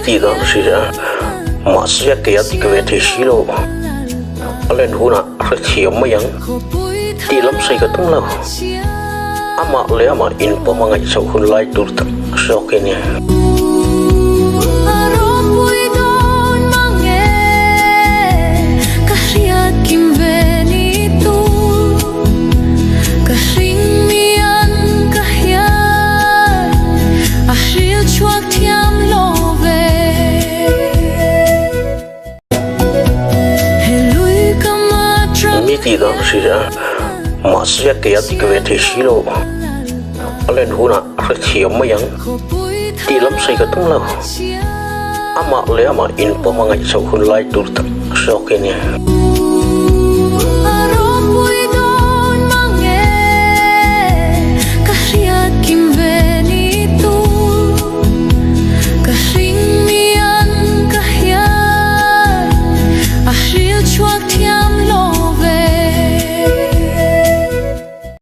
ti dan si ra ma sia ke ati ke the silo alen huna ra thiam ma yang ti lam sai ka tung lo ama le ama in po ma ngai sau hun lai tur tak so ke ne ti dan si ra ma sia ke ati ke the silo alen huna ra thiam ma yang ti lam sai ka tung lo ama le ama in po ma ngai sau hun lai tur tak so ke ne